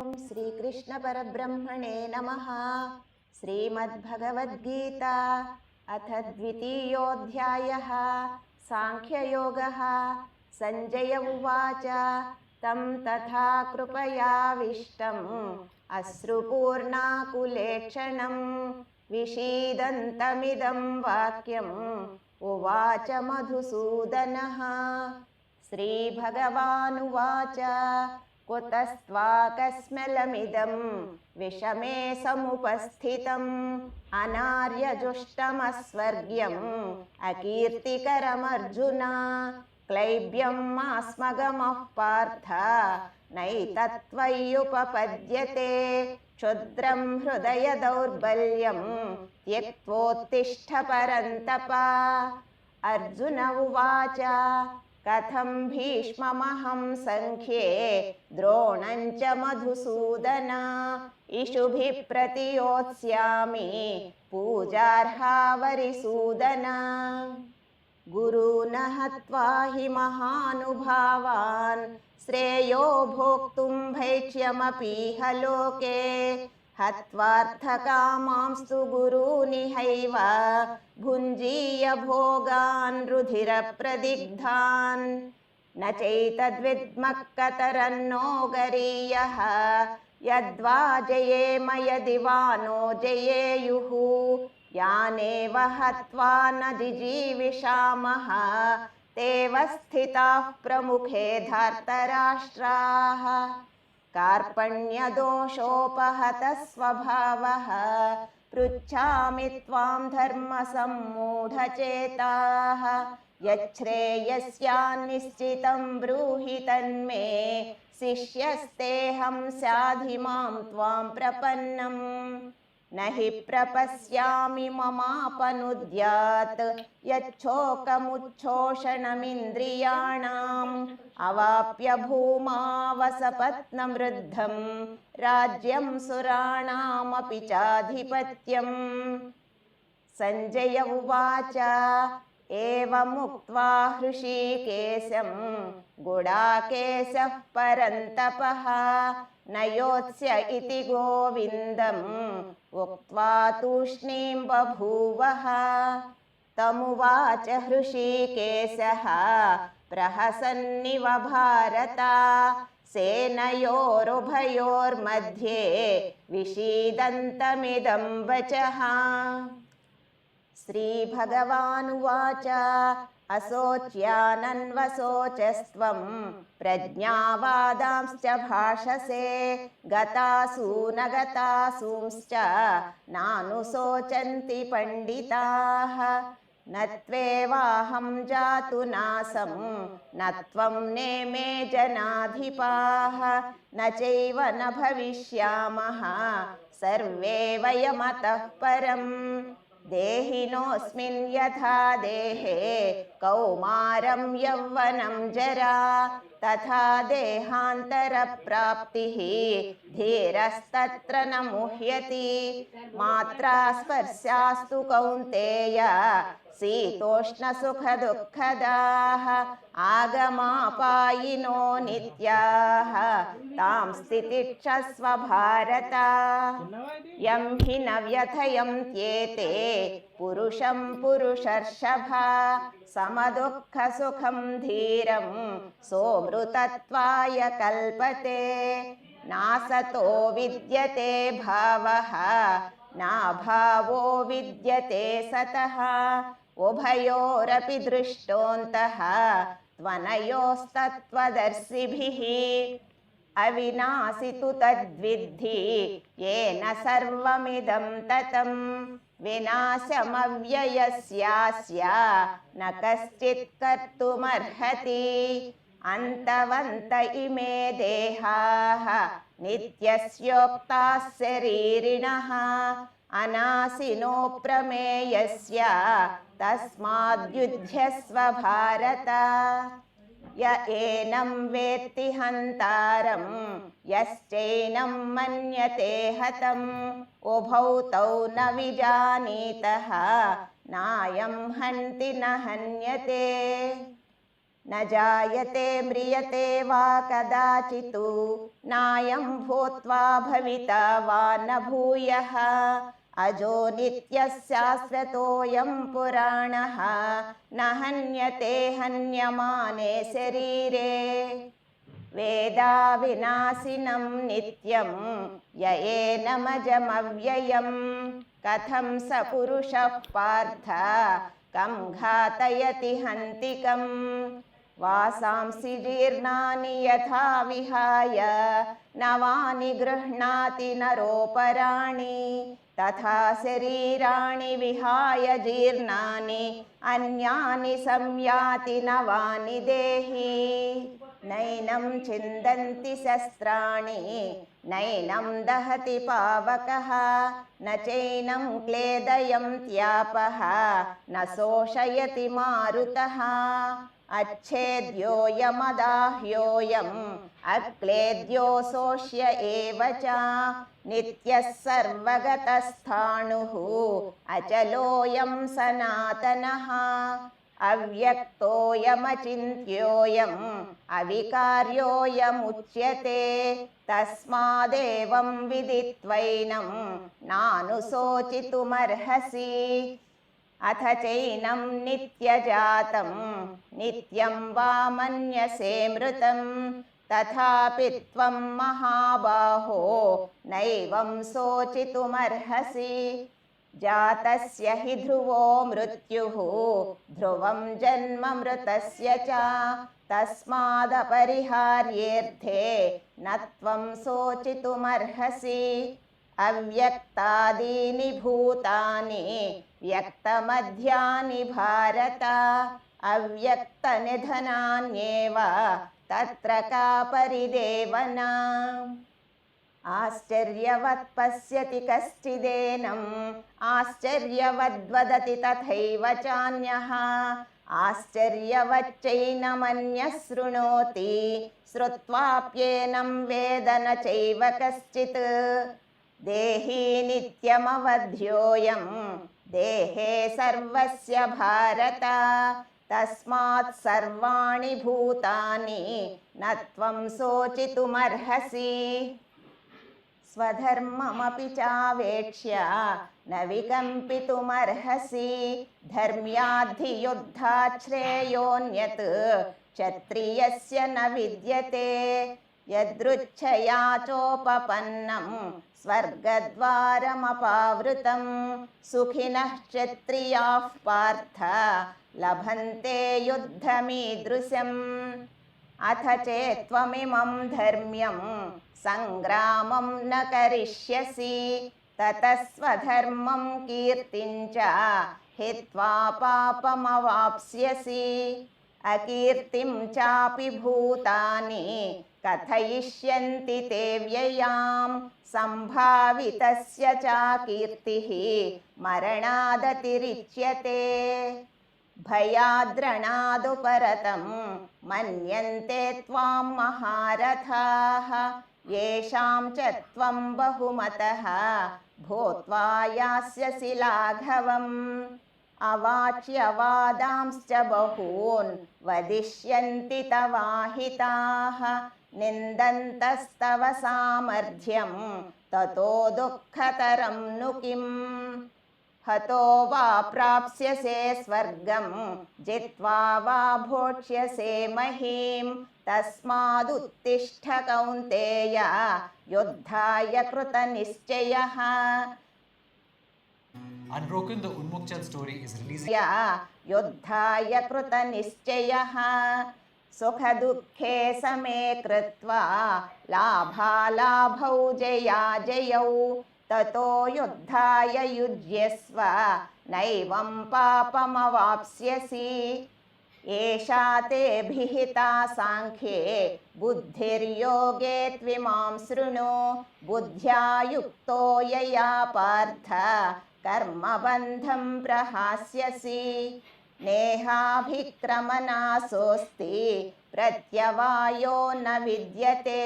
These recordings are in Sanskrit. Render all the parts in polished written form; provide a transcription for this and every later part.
ओम श्रीकृष्ण परब्रह्मणे नमः। श्रीमद्भगवद्गीता अथ द्वितीयोऽध्यायः सांख्ययोगः। संजय उवाच तं तथा कृपयाविष्टम् अश्रुपूर्णाकुलेक्षणं विषीदन्तमिदं वाक्यम् उवाच मधुसूदनः। श्रीभगवानुवाच कुतस्त्वाकस्मलमिदं विषमे समुपस्थितम् अनार्यजुष्टमस्वर्ग्यम् अकीर्तिकरमर्जुन। क्लैब्यम् आस्मगमः पार्थ नैतत्त्वय्युपपद्यते। क्षुद्रं हृदय दौर्बल्यं त्यक्त्वोत्तिष्ठ परन्तप। अर्जुन उवाच कथं भीष्ममहं संख्ये द्रोणं च मधुसूदन। इषुभिः प्रतियोत्स्यामि पूजार्हा वरिसूदन। गुरून् हत्वा हि महानुभावान् श्रेयो भोक्तुं भैक्ष्यमपीह लोके। हत्वार्थकामांस्तु गुरूनिहैव भुञ्जीय भोगान् रुधिरप्रदिग्धान्। न चैतद्विद्मः कतरन्नो गरीयः यद्वा जयेम यदि वा नो जयेयुः। यानेव हत्वा न जिजीविषामः तेव स्थिताः प्रमुखे धार्तराष्ट्राः। कार्पण्यदोषोपहतः स्वभावः पृच्छामि त्वां धर्मसम्मूढचेताः। यच्छ्रेयस्यान्निश्चितं ब्रूहि तन्मे शिष्यस्तेऽहं स्याधिमां त्वां प्रपन्नम्। न हि प्रपश्यामि ममापनुद्यात् यच्छोकमुच्छोषणमिन्द्रियाणाम्। अवाप्य भूमावसपत्नमृद्धं राज्यं सुराणामपि चाधिपत्यम्। संजय उवाच एवमुक्त्वा हृषीकेशं गुडाकेशः परन्तपः न योत्स्य इति गोविन्दम् उक्त्वा तूष्णीं बभूवः। तमुवाच हृषीकेशः प्रहसन्निव भारत सेनयोरुभयोर्मध्ये विषीदन्तमिदं वचः। श्रीभगवानुवाच असोच्यानन्वसोचस्त्वं प्रज्ञावादांश्च भाषसे। गतासु न गतासूंश्च नानुशोचन्ति पण्डिताः। न त्वेवाहं जातु नासं न त्वं नेमे जनाधिपाः। न चैव न भविष्यामः सर्वे वयमतः परम्। देहिनोऽस्मिन् यथा देहे कौमारं यौवनं जरा तथा देहान्तरप्राप्तिः धीरस्तत्र न मुह्यति। मात्रा स्पर्शास्तु कौन्तेय शीतोष्णसुखदुःखदाः आगमापायिनो नित्याः तां स्थितिक्षस्व भारत। यं हि न व्यथयन्त्येते पुरुषं पुरुषर्षभ समदुःखसुखं धीरं सोऽमृतत्वाय कल्पते। नासतो विद्यते भावः नाभावो विद्यते सतः उभयोरपि दृष्टोऽन्तः त्वनयोस्तत्त्वदर्शिभिः। अविनाशि तु तद्विद्धि येन सर्वमिदं ततं। विनाशमव्ययस्यास्य न कश्चित् कर्तुमर्हति। अन्तवन्त इमे देहाः नित्यस्योक्ताः शरीरिणः अनाशिनो प्रमेयस्य तस्माद्युध्यस्व भारत। य एनं वेत्ति हन्तारं यश्चैनं मन्यते हतम् उभौ तौ न विजानीतः नायं हन्ति न हन्यते। न जायते म्रियते वा कदाचित् नायं भूत्वा भविता वा न भूयः अजो नित्यः शाश्वतोऽयं पुराणः न हन्यते हन्यमाने शरीरे वेदाविनाशिनं नित्यं य एनमजमव्ययं कथं स पुरुषः पार्थ कं घातयति हन्तिकम् वासांसि जीर्णानि यथा विहाय नवानि गृह्णाति नरोपराणि तथा शरीराणि विहाय जीर्णानि अन्यानि संयाति नवानि देहि नैनं छिन्दन्ति शस्त्राणि नैनं दहति पावकः न चैनं क्लेदयन्त्यापः न शोषयति मारुतः अच्छेद्योऽयमदाह्योऽयम् अक्लेद्यो शोष्य एव च नित्यः सर्वगतस्थाणुः अचलोऽयं सनातनः अव्यक्तोऽयमचिन्त्योऽयम् अविकार्योऽयमुच्यते तस्मादेवं विदित्वैनं नानुशोचितुमर्हसि अथ चैनं नित्यजातं नित्यं वा मन्यसे मृतं तथापि त्वं महाबाहो नैवं शोचितुमर्हसि जातस्य हि ध्रुवो मृत्युः ध्रुवं जन्म मृतस्य च तस्मादपरिहार्येऽर्थे न त्वं शोचितुमर्हसि अव्यक्तादीनि भूतानि व्यक्तमध्यानि भारत अव्यक्तनिधनान्येव तत्र का परिदेवना आश्चर्यवत् पश्यति कश्चिदेनम् आश्चर्यवद्वदति तथैव चान्यः आश्चर्यवच्चैनमन्यः शृणोति श्रुत्वाप्येनं वेद न चैव कश्चित् देही नित्यमवध्योऽयं देहे सर्वस्य भारत तस्मात् सर्वाणि भूतानि न त्वं शोचितुमर्हसि स्वधर्ममपि चावेक्ष्य न विकम्पितुमर्हसि धर्म्याद्धियुद्धात् श्रेयोऽन्यत् क्षत्रियस्य न विद्यते यदृच्छया चोपपन्नं स्वर्गद्वारमपावृतं सुखिनः क्षत्रियाः पार्थ लभन्ते युद्धमीदृशम् अथ चेत्त्वमिमं धर्म्यं सङ्ग्रामं न करिष्यसि ततः स्वधर्मं कीर्तिं च हित्वा पापमवाप्स्यसि अकीर्तिं चापि भूतानि कथयिष्यन्ति ते व्ययां सम्भावितस्य च कीर्तिः मरणादतिरिच्यते भयाद्रणादुपरतं मन्यन्ते त्वां महारथाः येषां च त्वं बहुमतः भूत्वा यास्यसि लाघवम् अवाच्यवादांश्च बहून् वदिष्यन्ति तवाहिताः निन्दन्तस्तव सामर्थ्यं ततो दुःखतरं नु किम् हतो वा प्राप्स्यसे स्वर्गं जित्वा वा भोक्ष्यसे महीं तस्मादुत्तिष्ठ कौन्तेय युद्धाय कृतनिश्चयः Unbroken, the Unmukchand story is releasing. युद्धाय कृतनिश्चयः सुखदुःखे समे कृत्वा लाभालाभौ जयाजयौ ततो युद्धाय युज्यस्व नैवं पापमवाप्स्यसि एषा ते भिहिता साङ्ख्ये बुद्धिर्योगे त्विमां शृणु बुद्ध्या युक्तो यया पार्थ कर्मबन्धं प्रहास्यसि नेहाभिक्रमनाशोऽस्ति प्रत्यवायो न विद्यते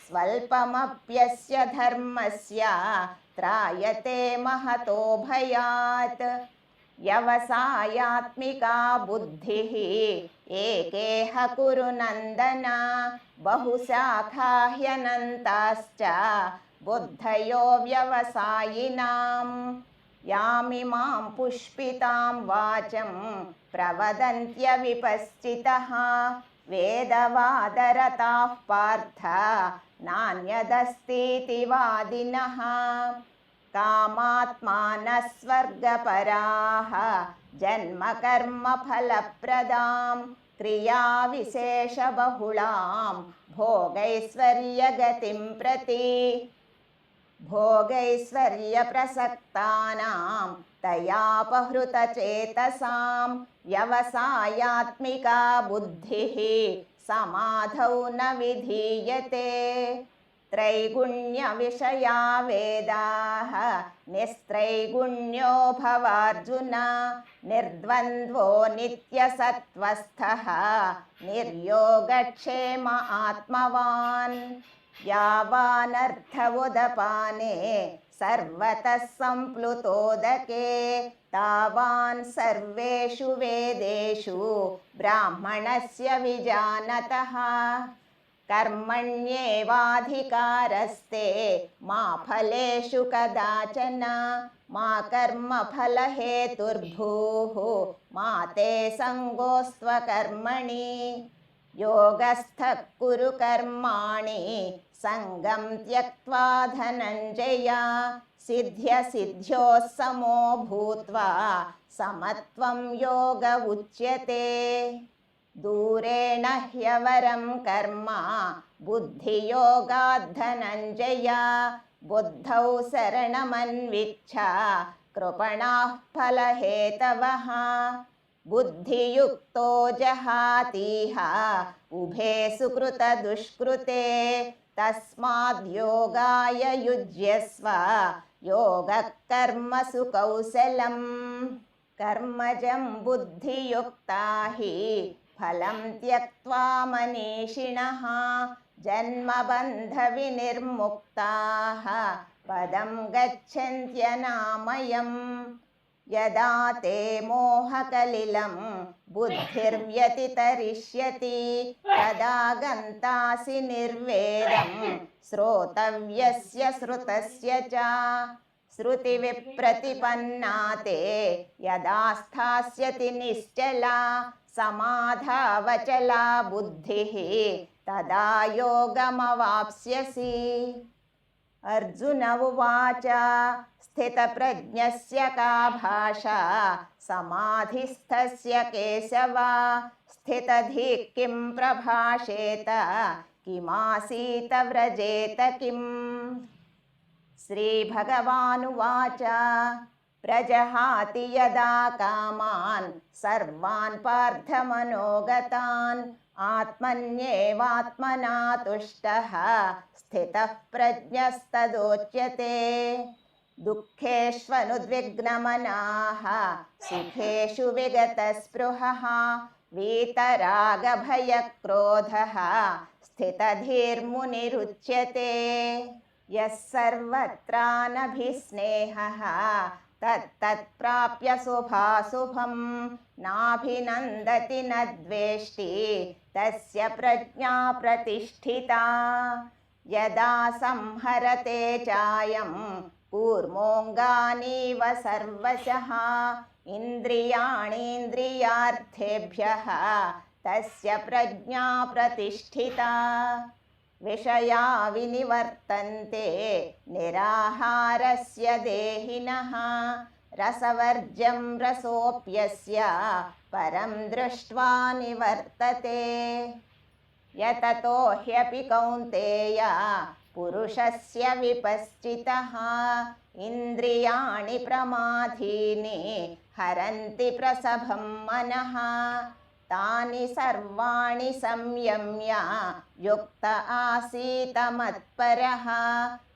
स्वल्पमप्यस्य धर्मस्य त्रायते महतो भयात् व्यवसायात्मिका बुद्धिः एकेह कुरु नन्दन बहुशाखा ह्यनन्ताश्च बुद्धयो व्यवसायिनां यामिमां पुष्पितां वाचं प्रवदन्त्यविपश्चितः वेदवादरताः पार्थ नान्यदस्तीति वादिनः कामात्मानः स्वर्गपराः जन्मकर्मफलप्रदां क्रियाविशेषबहुलां भोगैश्वर्यगतिं प्रति भोगैश्वर्यप्रसक्तानां तयापहृतचेतसां व्यवसायात्मिका बुद्धिः समाधौ न विधीयते त्रैगुण्यविषया वेदाः निस्त्रैगुण्यो भवार्जुन निर्द्वन्द्वो नित्यसत्त्वस्थः निर्योगक्षेम आत्मवान् यावानर्थवुदपाने सर्वतः सम्प्लुतोदके तावान् सर्वेषु वेदेषु ब्राह्मणस्य विजानतः कर्मण्येवाधिकारस्ते मा फलेषु कदाचन मा कर्मफलहेतुर्भूः मा ते सङ्गोऽस्त्वकर्मणि योगस्थः कुरु कर्माणि सङ्गं त्यक्त्वा धनञ्जय सिद्ध्यसिद्ध्योः समो भूत्वा समत्वं योग उच्यते दूरेण ह्यवरं कर्म बुद्धियोगात् धनञ्जय बुद्धौ शरणमन्विच्छ कृपणाः फलहेतवः बुद्धियुक्तो जहातीह उभे सुकृतदुष्कृते तस्माद् योगाय युज्यस्व योगः कर्मसु कौशलम् कर्मजं बुद्धियुक्ता हि फलं त्यक्त्वा मनीषिणः जन्मबन्धविनिर्मुक्ताः पदं गच्छन्त्यनामयम् यदा ते मोहकलिलं बुद्धिर्व्यतितरिष्यति तदा गन्तासि निर्वेदं श्रोतव्यस्य श्रुतस्य च श्रुतिविप्रतिपन्ना ते यदा स्थास्यति निश्चला समाधावचला बुद्धिः तदा योगमवाप्स्यसि। अर्जुन उवाच स्थितप्रज्ञस्य का भाषा समाधिस्थस्य केशव स्थितधिः किं प्रभाषेत किमासीत व्रजेत किम्। श्रीभगवानुवाच प्रजहाति यदा कामान् सर्वान् पार्थमनोगतान् आत्मन्येवात्मना तुष्टः स्थितः प्रज्ञस्तदोच्यते। दुःखेष्वनुद्विग्नमनाः सुखेषु विगतस्पृहः वीतरागभयक्रोधः स्थितधीर्मुनिरुच्यते। यः सर्वत्रानभिस्नेहः तत्तत्प्राप्य शुभाशुभं नाभिनन्दति न द्वेष्टि तस्य प्रज्ञा प्रतिष्ठिता। यदा संहरते चायं कूर्मोऽङ्गानीव सर्वशः इन्द्रियाणीन्द्रियार्थेभ्यः तस्य प्रज्ञा प्रतिष्ठिता। विषया विनिवर्तन्ते निराहारस्य देहिनः रसवर्ज्यं रसोऽप्यस्य परं दृष्ट्वा निवर्तते। यततो ह्यपि कौन्तेय पुरुषस्य विपश्चितः इन्द्रियाणि प्रमाथीनि हरन्ति प्रसभं मनः तानि सर्वाणि संयम्य युक्त आसीत मत्परः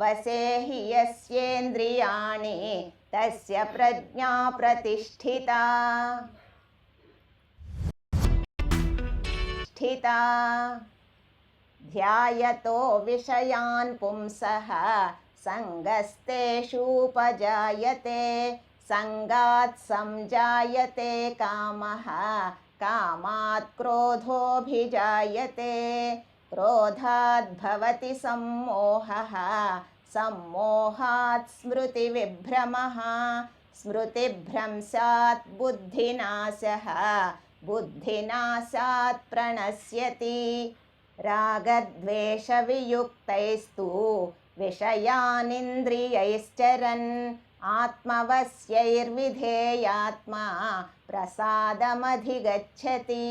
वशे हि यस्येन्द्रियाणि तस्य प्रज्ञा प्रतिष्ठिता। ध्यायतो विषयान् पुंसः सङ्गस्तेषूपजायते संगात् संजायते कामः कामात् क्रोधोऽभिजायते क्रोधात् भवति सम्मोहः सम्मोहात् स्मृतिविभ्रमः स्मृतिभ्रंशात् बुद्धिनाशः बुद्धिनाशात् प्रणश्यति रागद्वेषवियुक्तैस्तु विषयानिन्द्रियैश्चरन् आत्मवश्यैर्विधेयात्मा प्रसादमधिगच्छति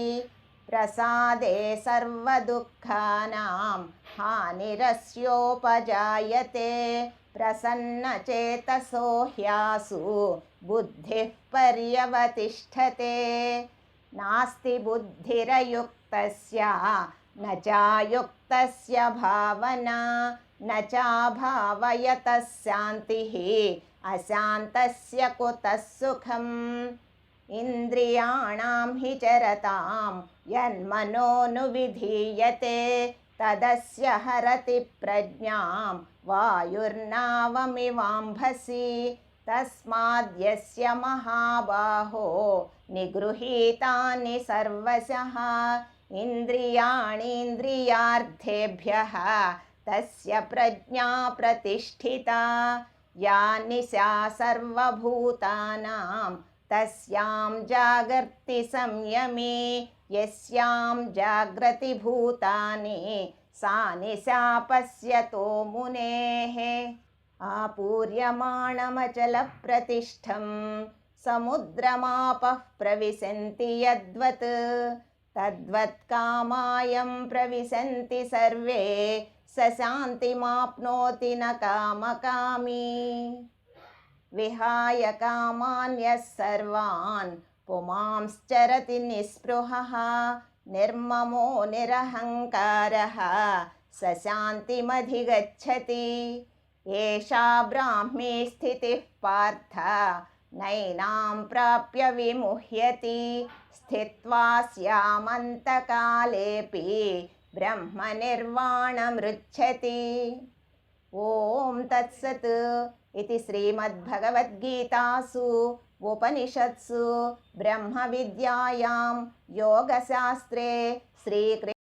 प्रसादे सर्वदुःखानां हानिरस्योपजायते प्रसन्नचेतसो ह्यासु बुद्धिः पर्यवतिष्ठते नास्ति बुद्धिरयुक्तस्य न चायुक्तस्य भावना न चाभावयतः शान्तिः अशान्तस्य कुतः सुखम् इन्द्रियाणां हि चरतां यन्मनोनुविधीयते तदस्य हरति प्रज्ञां वायुर्नावमिवाम्भसि तस्माद्यस्य महाबाहो निगृहीतानि सर्वशः इन्द्रियाणीन्द्रियार्थेभ्यः तस्य प्रज्ञा प्रतिष्ठिता या निशा सर्वभूतानां तस्यां जागर्ति संयमी यस्यां जाग्रति भूतानि सा निशा पश्यतो मुनेः आपूर्यमाणमचलप्रतिष्ठं समुद्रमापः प्रविशन्ति यद्वत् तद्वत् कामायं प्रविशन्ति सर्वे स शान्तिमाप्नोति न कामकामी विहाय कामान्यः सर्वान् पुमांश्चरति निःस्पृहः निर्ममो निरहङ्कारः स शान्तिमधिगच्छति एषा ब्राह्मी स्थितिः पार्थ नैनां प्राप्य विमुह्यति स्थित्वा स्यामन्तकालेऽपि ब्रह्मनिर्वाणमृच्छति ॐ तत्सत् इति श्रीमद्भगवद्गीतासु उपनिषत्सु ब्रह्मविद्यायां योगशास्त्रे श्रीकृष्ण